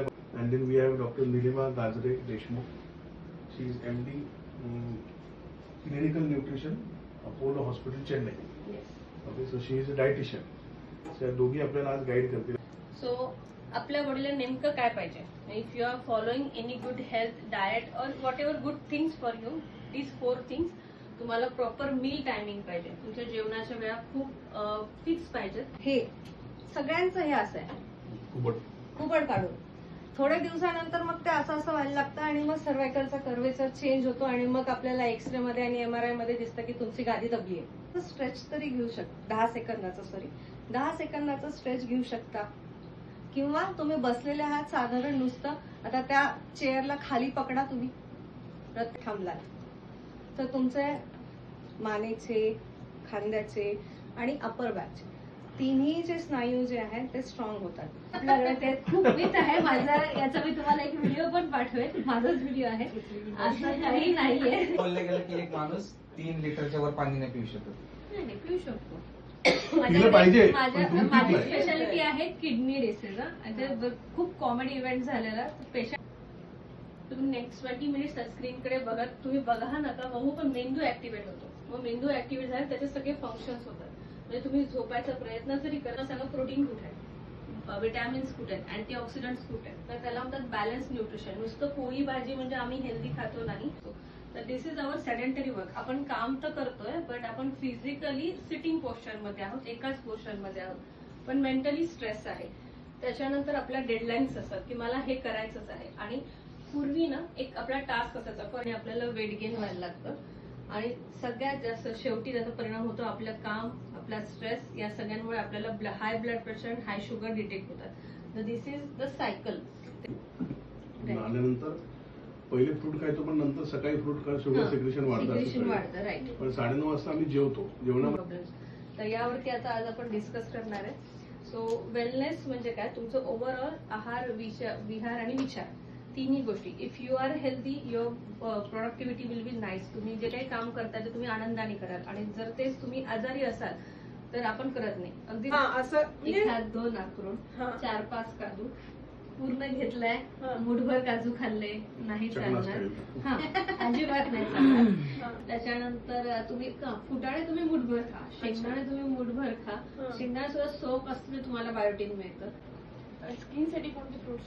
पहिल्या. And then we have doctor Nilima Gajare Deshmukh. She is MD clinical nutrition Apollo hospital Chennai. Okay, so she is a dietitian. त्या दोघी आपल्याला आज guide करतील. So आपल्या बॉडीला नेमकं काय पाहिजे. If you are following any good health diet or whatever good things for you, these 4 things. तुम्हाला प्रॉपर मील टायमिंग पाहिजे. तुमच्या जेवणाच्या वेळा खूप फिक्स पाहिजेत. हे सगळ्यांचं हे असं आहे कुबड काढून थोड्या दिवसानंतर मग ते असं असं व्हायला लागतं आणि मग सर्वायकलचा कर्वेचर चेंज होतो आणि मग आपल्याला एक्सरे मध्ये आणि MRI मध्ये दिसतं की तुमची गादी दबली आहे. स्ट्रेच तरी घेऊ शकता 10 सेकंदाचा स्ट्रेच घेऊ शकता. किंवा तुम्ही बसलेले आहात साधारण नुसतं आता त्या चेअरला खाली पकडा तुम्ही थांबलात तर तुमचे मानेचे, खांद्याचे आणि अपर बॅकचे तिन्ही जे स्नायू जे आहेत ते स्ट्रॉंग होतात. आपल्याकडे ते खूप मिथ आहे. माझा याचा मी तुम्हाला एक व्हिडिओ पण पाठवेल. माझाच व्हिडिओ आहे. असं काही नाहीये. बोललं गेलं की एक माणूस 3 लिटरच्या वर पाणी नाही पिऊ शकत. नाही पिऊ शकतो. पाहिजे. माझी स्पेशालिटी आहे किडनी डिसीज. खूप कॉमेडी इव्हेंट झालेला. पेशंट तुम्ही नेक्स्ट 20 मिनिट्स स्क्रीनकडे बघत तुम्ही बघा नका बघू, पण मेंदू ऍक्टिव्हेट होतो. मग मेंदू ऍक्टिव्हेट झाला त्याचे सगळे फंक्शन्स होतात. म्हणजे तुम्ही झोपायचा प्रयत्न जरी करता सांगा प्रोटीन कुठे आहे, विटॅमिन्स कुठे आहेत, अँटीऑक्सिडंट्स कुठे आहेत. तर त्याला म्हणतात बॅलन्स न्यूट्रिशन. नुसतं पोळी भाजी म्हणजे आम्ही हेल्दी खातो नाही. तर दिस इज अवर सेडेंटरी वर्क. आपण काम तर करतोय बट आपण फिजिकली सिटिंग पोस्चर मध्ये आहोत, एकाच पोस्चर मध्ये आहोत, पण मेंटली स्ट्रेस आहे. त्याच्यानंतर आपल्या डेडलाईन्स असतात की मला हे करायचंच आहे. आणि पूर्वी ना एक आपला टास्क असायचा पण आपल्याला वेट गेन व्हायला लागतं आणि सगळ्यात जास्त शेवटी त्याचा परिणाम होतो आपलं काम, आपला स्ट्रेस, या सगळ्यांमुळे आपल्याला हाय ब्लड प्रेशर आणि हाय शुगर डिटेक्ट होतात. तर दिस इज द सायकल. आल्यानंतर पहिले फ्रूट खायचो पण नंतर सकाळी फ्रूट खा, शुगर सिक्रेशन वाढतं. राईट. पण 9:30 वाजता आम्ही जेवतो. तर यावरती आता आज आपण डिस्कस करणार आहे. सो वेलनेस म्हणजे काय, तुमचं ओव्हरऑल आहार, विहार आणि विचार तिन्ही गोष्टी. If you are healthy your productivity will be nice. तुम्ही जे काही काम करताय ते तुम्ही आनंदाने कराल. आणि जर तेच तुम्ही आजारी असाल तर आपण करत नाही. अगदी असं 1 हात 2 नाकरून 4-5 काजू पूर्ण घेतलाय, मुठभर काजू खाल्ले नाही चालणार. अजिबात नाही चालणार. त्याच्यानंतर तुम्ही फुटाणे तुम्ही मुठभर खा, शेंगदाणे तुम्ही मुठभर खा. शेंगदाणे सुद्धा सोप असते तुम्हाला बायोटीन मिळतं. स्किन साठी कोणते फ्रुट्स